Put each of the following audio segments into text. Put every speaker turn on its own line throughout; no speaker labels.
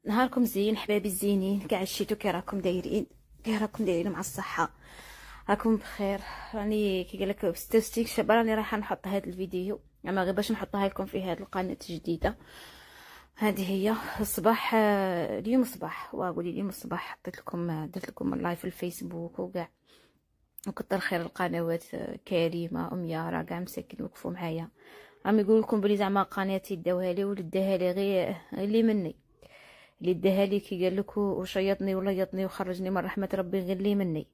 نهاركم زين حبايبي الزينين، كاع عشيتو كي راكم دايرين؟ كي راكم دايرين مع الصحه؟ راكم بخير؟ راني كي قالك بستوستيك شابه، راني رايحه نحط هذا الفيديو اما غير باش نحطها لكم في هذه القناه الجديده. هذه هي الصباح. اليوم الصباح وقولي اليوم الصباح حطيت لكم درت لكم اللايف في الفيسبوك وكاع، وكتر خير القنوات. كريمه ام يارا كاع مساكين وقفوا معايا، راهم يقول لكم بلي زعما قناتي داوها لي ولدها لي غير اللي مني، اللي داها لي كي قال لك وشيطني وليطني وخرجني من رحمه ربي غير لي مني،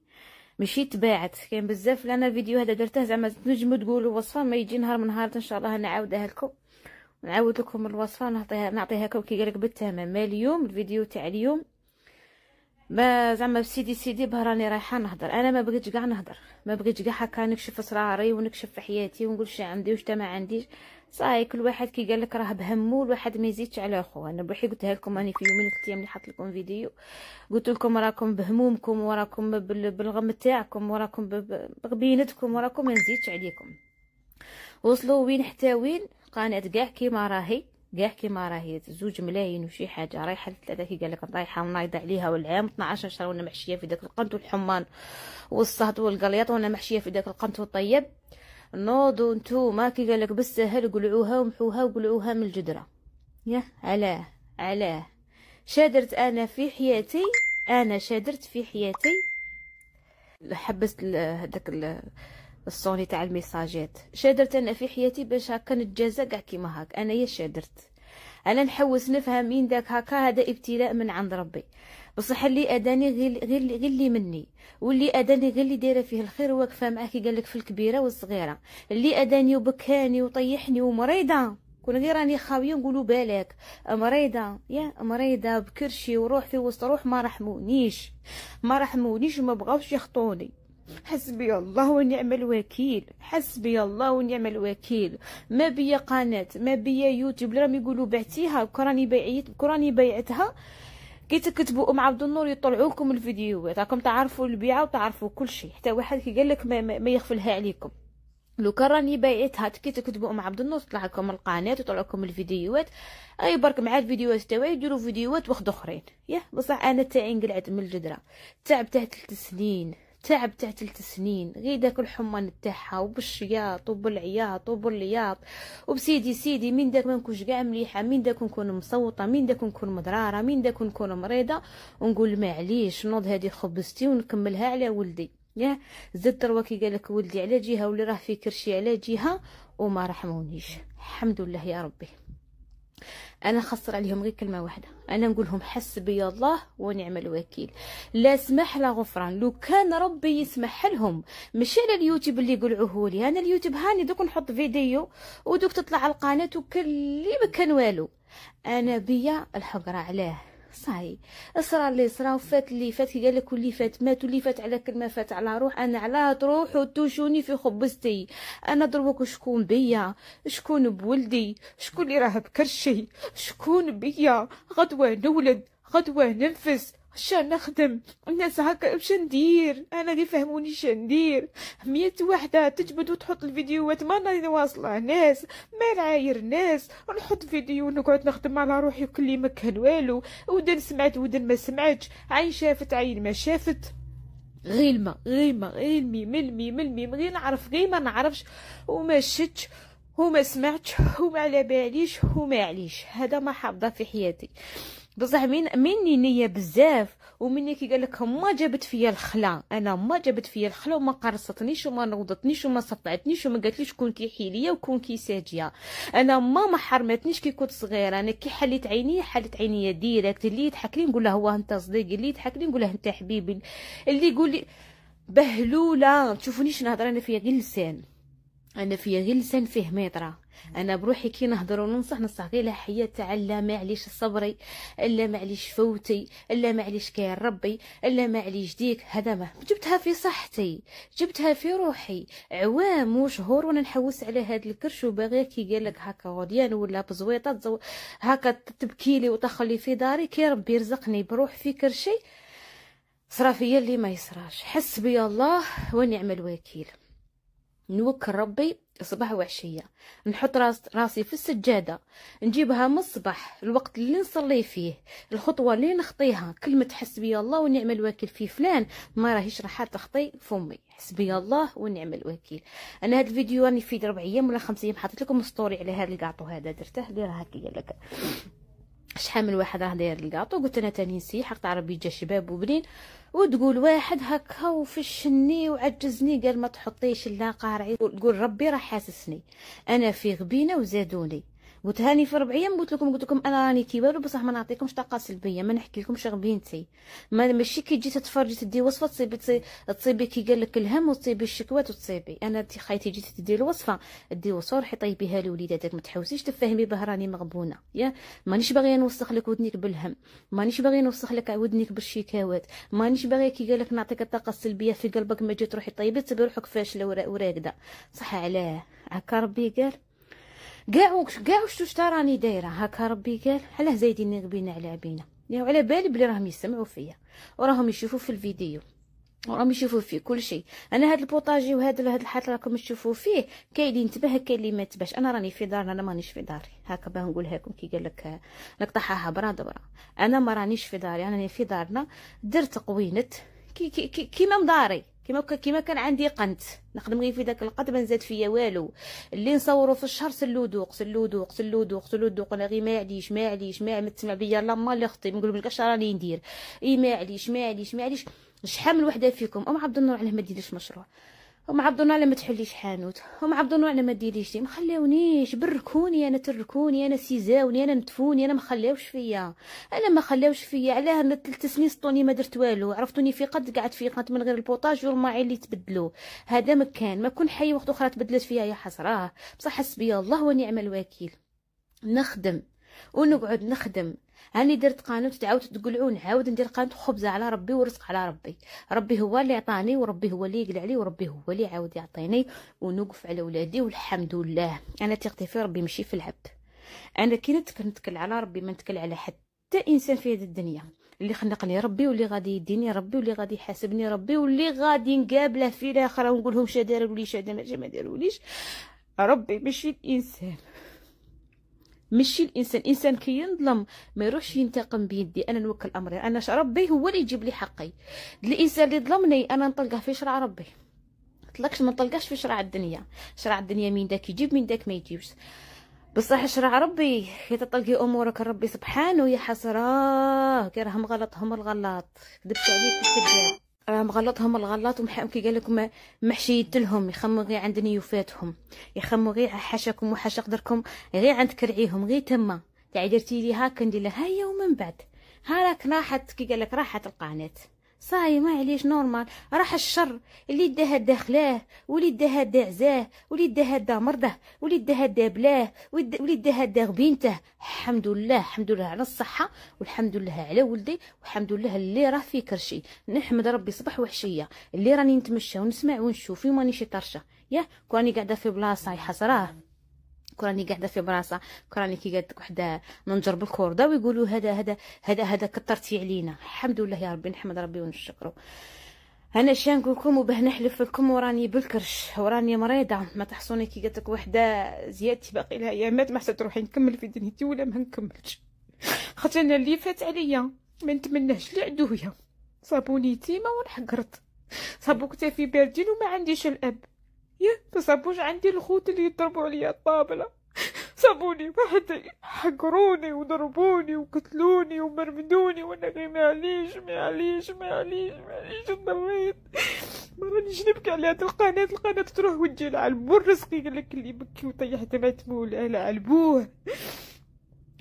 ماشي تباعت. كاين بزاف لنا الفيديو هذا درته زعما تنجموا تقولوا وصفه، ما يجي نهار من نهار ان شاء الله نعاودها لكم، نعاود لكم الوصفه نعطيها لكم كي قالك بالتمام. ما اليوم الفيديو تاع اليوم ما زعما سيدي بهراني رايحه نهضر. انا ما بغيتش كاع نهضر، ما بغيتش كاع هكا نكشف اسراري ونكشف في حياتي ونقول شي عندي وش ما عنديش. صاي كل واحد كي قال لك راه بهمو، الواحد ما يزيدش على خوه. انا بروحي قلتها لكم راني في يومين 3 ايام اللي حط لكم فيديو، قلت لكم راكم بهمومكم وراكم بالغم تاعكم وراكم بغبينتكم وراكم ما نزيدش عليكم. وصلوا وين حتى وين؟ قناه كاع كيما راهي، كاع كيما راهي 2 ملايين وشي حاجه، رايحه ل3 كي قال لك رايحه ونايضه عليها، والعام 12 شهر وانا محشيه في داك القنت والحمان والصهد والقلياط، وانا محشيه في داك القنت والطيب. نوضوا نتوما كي قال لك بالسهل قلعوها ومحوها وقلعوها من الجدره. يا علاه شادرت انا في حياتي، انا شادرت في حياتي. حبست هذاك الصوني تاع الميساجات. شادرت انا في حياتي باش هكا نتجازى كاع كيما هاك. انا يا شادرت انا نحوس نفهم مين داك هكا، هذا ابتلاء من عند ربي. بصح اللي اداني غير اللي مني، واللي اداني غير اللي دايره فيه الخير واقفه معاه كي قالك في الكبيره والصغيره. اللي اداني وبكاني وطيحني ومريضه كون غير راني خاويه نقولوا بالك مريضه، يا مريضه بكرشي وروح في وسط روح، ما رحمونيش وما بغاوش يخطوني. حسبي الله ونعم الوكيل، حسبي الله ونعم الوكيل. ما بيا قناه، ما بيا يوتيوب، راهم يقولوا بعتيها كراني بيعتها. كي تكتبوا ام عبد النور يطلعوا لكم الفيديوهات، راكم تعرفوا البيعه وتعرفوا كل شيء، حتى واحد كي قال لك ما يغفلها عليكم. لو كان راني بايعتها كي تكتبوا ام عبد النور تطلع لكم القناه وتطلع لكم الفيديوهات. اي برك مع الفيديوهات تاعي يديروا فيديوهات واحد اخرين. يا بصح انا تاعي نقلعت من الجدره، تعب تاع 3 سنين، تعب تاع 3 سنين، غير داك الحمان تاعها وبالشياط وبالعياط وباللياط وبسيدي من داك ما نكونش كاع مليحه، من داك نكون مصوطه، من داك نكون مضراره، من داك نكون مريضه، ونقول معليش نوض هذه خبزتي ونكملها على ولدي. يا زدت تروا كي قالك ولدي على جهه واللي راه في كرشي على جهه وما رحمونيش. الحمد لله يا ربي. انا خسر عليهم غير كلمه واحده، انا نقولهم حسبي الله ونعم الوكيل. لا سمح لا غفران. لو كان ربي يسمح لهم، ماشي على اليوتيوب اللي يقولعوه لي انا، اليوتيوب هاني دوك نحط فيديو ودوك تطلع على القناه وكلي ما كان والو. انا بيا الحقره علاه صاي، صرا اللي صرا وفات اللي فات كي قالك واللي فات مات، واللي فات على كلمه فات على روح. انا على تروح وتوشوني في خبزتي. انا دروك شكون بيا، شكون بولدي، شكون اللي راه بكرشي، شكون بيا. غدوه نولد، غدوه ننفس، شا نخدم الناس هكا، واش ندير انا؟ اللي فهموني ندير 100 وحده تجبد وتحط الفيديوهات، ما راني واصله ناس، ما نعاير ناس، نحط فيديو ونقعد نخدم على روحي وكلي ما كان والو. ودن سمعت ودن ما سمعتش، عين شافت عين ما شافت، غير ملمي غير نعرف غير ما نعرفش، وما شتش وما سمعتش وما على باليش وما عليش. هذا ما حافظه في حياتي. بصح مني نيه بزاف، ومني كي قال لك ما جابت فيا الخلا، انا ما جابت فيا الخلا وما قرصتنيش وما نوضتنيش وما صفعتنيش وما قالتليش كون كي حيليه وكون كي ساجيه. انا ما حرمتنيش كي كنت صغيره. انا كي حليت عيني ديريكت، اللي يضحك لي نقول له هو انت صديقي، اللي يضحك لي نقول له انت حبيبي، اللي يقول لي بهلوله تشوفونيش نهضر انا فيا غير لسان، انا فيا غير لسان فيه ميطره. انا بروحي كي نهضر وننصح غير لحية تاع لا معليش صبري، الا معليش فوتي، الا معليش كاين ربي، الا معليش ديك. هذا ما جبتها في صحتي، جبتها في روحي عوام وشهور وانا نحوس على هاد الكرش، وباغي كي قالك هكا غوديان ولا بزويطه هكا تبكيلي وتخلي في داري. كي ربي يرزقني بروح في كرشي صرا فيا اللي ما يصراش. حسبي الله ونعم الوكيل. نوكل ربي صباح وعشية، نحط راسي في السجادة، نجيبها من الصباح الوقت اللي نصلي فيه، الخطوة اللي نخطيها كلمة حسبي الله ونعم الوكيل في فلان ما راهيش راح تخطي فمي، حسبي الله ونعم الوكيل. انا هذا الفيديو راني في 4 ايام ولا 5 ايام حطيت لكم ستوري على هذا الكاطو هذا درته اللي راه هكا لك شحال من واحد راه داير الكاطو، قلت انا تاني نسيح حق ربي جا شباب وبنين وتقول واحد هكا وفشني وعجزني قال ما تحطيش لا قارعي، تقول ربي راه حاسسني انا في غبينه وزادوني. قلت هاني في 4 ايام قلت لكم انا راني كي والو بصح ما نعطيكمش طاقه سلبيه، ما نحكي لكمش غبينتي، ما ماشي كي تجي تتفرجي تدي وصفه تصيبي كي قال لك الهم وتصيبي الشكوات وتصيبي. انا انت خايتي جيتي تدي الوصفه دي وصفه روحي طيبيها لوليداتك، ما تحوسيش تفهمي بها راني مغبونه. يا مانيش باغيه نوسخ لك ودنيك بالهم، مانيش باغيه نوسخ لك ودنيك بالشكاوات، مانيش باغيه كي قال لك نعطيك الطاقه السلبيه في قلبك ما جيت تروحي طيبي تصبي روحك فاشله وراقده. صح علاه هكا ربي قال؟ كاع واش راني دايره هكا ربي قال؟ علاه زايدين غبينا على عبينا؟ يا على بالي بلي راهم يسمعوا فيا وراهم يشوفوا في الفيديو وراهم يشوفوا فيه كل شيء. انا هاد البوطاجي وهذا الحاط راكم تشوفوا فيه كاين اللي ينتبه كاين اللي ما ينتبهش. انا راني في دارنا، انا مانيش في داري هكا باه نقولها لكم كي قال لك نقطعها برا دبرا. انا ما رانيش في داري، انا راني في دارنا درت قوينت كيما مداري، كيما كان عندي قنت نخدم غير في داك القد ما نزاد فيا والو. اللي نصوروا في الشهر سلودوق سلودوق سلودوق سلودوق انا غير معليش ما تسمع بيا لاما اللي اختي ما نقولش اش راني ندير اي معليش. شحال من وحده فيكم ام عبد النور علاه ما ديريش مشروع، ام عبد النور علاه ما تحليش حانوت، ام عبد النور علاه ما ديريش شي، ما خلاونيش بركوني انا تركوني انا سيزاوني انا نتفوني انا ما خلاوش فيا، علاه 3 سنين سطوني ما درت والو، عرفتوني في قد قعدت في قد من غير البوطاج والماعي اللي تبدلوا. هذا مكان ما كون حي وقت اخرى تبدلت فيها يا حسراه. بصح حسبي الله ونعم الوكيل، نخدم ونقعد نخدم. هاني درت قانون تعاود تقولوا نعاود ندير قانون خبزه على ربي ورزق على ربي، ربي هو اللي عطاني وربي هو اللي يقلع لي وربي هو اللي يعاود يعطيني ونوقف على ولادي والحمد لله. انا ثقتي في ربي ماشي في العبد، انا كي نتكل على ربي ما نتكل على حتى انسان في هذه الدنيا. اللي خلقني ربي واللي غادي يديني ربي واللي غادي يحاسبني ربي واللي غادي نقابله في الاخره ونقول لهم شا داروا لي شا ما داروليش ربي، ماشي الانسان. الانسان كي ينظلم ما يروحش ينتقم بيدي، انا نوكل امري، انا ربي هو اللي يجيب لي حقي. الانسان اللي ظلمني انا نطلقه في شرع ربي، ما نطلقاش في شرع الدنيا. شرع الدنيا من داك يجيب من داك ما يجيبش، بصح شرع ربي كي تطلقي امورك ربي سبحانه يا حسراه كي راهم غلطهم الغلط كذبت عليك الكذاب، راهم غلطهم الغلط ومحاهم كي قال لكم محشيت لهم يخموا غير عند نيوفاتهم، يخموا غير حاشاكم وحاشا قدركم غير عند كرعيهم غير تما تاع درتي لي هاك ندير لها هيا ومن بعد هاك راحت كي قال لك راحت القناه صاي ما عليش نورمال. راح الشر اللي داها داخلاه واللي داها داعزاه واللي داها دا مرضه واللي داها دابلاه واللي داها دا غبينته. الحمد لله على الصحه والحمد لله على ولدي والحمد لله اللي راه في كرشي. نحمد ربي صباح وعشيه اللي راني نتمشى ونسمع ونشوف ومانيش طرشه. يا كوني قاعده في بلاصه يحسراه، كراني قاعده في براسه، كراني كي قالت وحده ننجر بالكورده ويقولوا هذا كثرتي علينا. الحمد لله يا ربي نحمد ربي ونشكره. انا شان نقول لكم وباه نحلف لكم وراني بالكرش وراني مريضه ما تحصوني كي قالت لك وحده زيادتي باقي لها ايامات ما حسيت روحي نكمل في دنيتي ولا ما نكملش، خاطر انا اللي فات عليا ما نتمناش لعدويا صابوني تيما ونحقرت صابو كتافي باردين وما عنديش الاب. يا صابوش عندي الخوت اللي يضربوا عليا الطابله، صابوني وحدي حقروني وضربوني وقتلوني ومرمدوني وانا غير معليش ضريت. ما رانيش نبكي على هاد القناه تروح وتجي لعلبو الرزقي قال لك اللي بكي وطيح دمعة مولا لعلبوه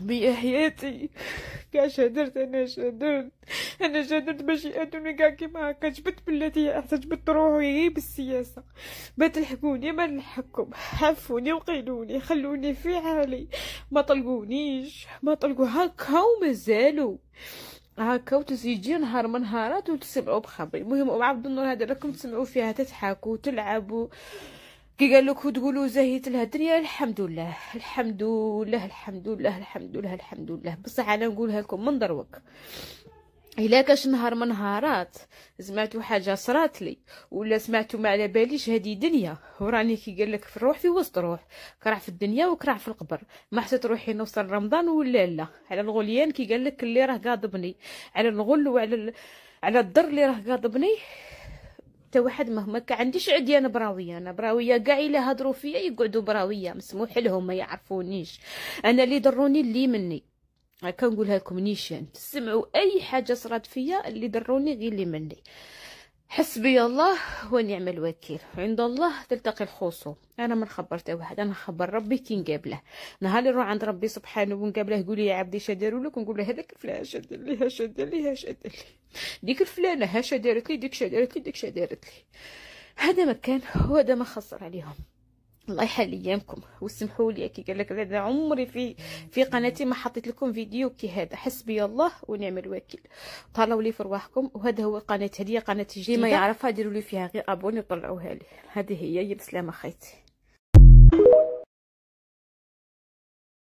بيا حياتي. كاع شادرت انا شادرت باش يأدوني كاع كيما هكا. جبت بلاتي احسن جبت روحي غير بالسياسه ما تلحقوني ما نلحقكم، عفوني وقيلوني خلوني في حالي ما طلقونيش ما طلقوا هكا ومازالوا هكا وتسيجي نهار من نهارات وتسمعوا بخبري. المهم ام عبد النور هذا راكم تسمعوا فيها تضحكوا وتلعبوا كي قال لك وتقولوا زهيت لها الدنيا. الحمد لله بصح انا نقولها لكم من دروك الا كاش نهار من نهارات سمعتو حاجه صرات لي ولا سمعتو ما على باليش هذه دنيا، وراني كي قال لك في الروح في وسط روح، كرع في الدنيا وكرع في القبر، ما حسيت روحي نوصل رمضان ولا لا. على الغليان كي قال لك اللي راه قاضبني، على الغل وعلى على الضر اللي راه قاضبني. حتى واحد مهما عنديش عديان براويه، انا براويه كاع الا هضروا فيا يقعدوا براويه مسموح لهم ما يعرفونيش. انا اللي ضروني اللي مني، هكا نقولها لكم نيشان تسمعوا اي حاجه صرات فيا اللي ضروني غير اللي مني. حسبي الله ونعم الوكيل، عند الله تلتقي الخصوم. انا ما نخبر حتى واحد، انا نخبر ربي كي نقابله. نهار اللي نروح عند ربي سبحانه ونقابله يقول لي يا عبدي اش داروا لك، نقول له هذاك فلان اش دار لي، اش دار لي، اش دار لي، ديك الفلانه هاش دارت لي، ديك اش دارت لي، ديك اش دارت لي. هذا ما كان وهذا ما خسر عليهم. الله يحل ايامكم وسمحوا لي كي قال لك هذا عمري في قناتي ما حطيت لكم فيديو كي هذا. حسبي الله ونعم الوكيل، طلعوا لي في رواحكم. وهذا هو قناه هديه، قناه جديده ما يعرفها ديروا لي فيها غير ابوني وطلعوها لي. هذه هي بسلامه خيتي.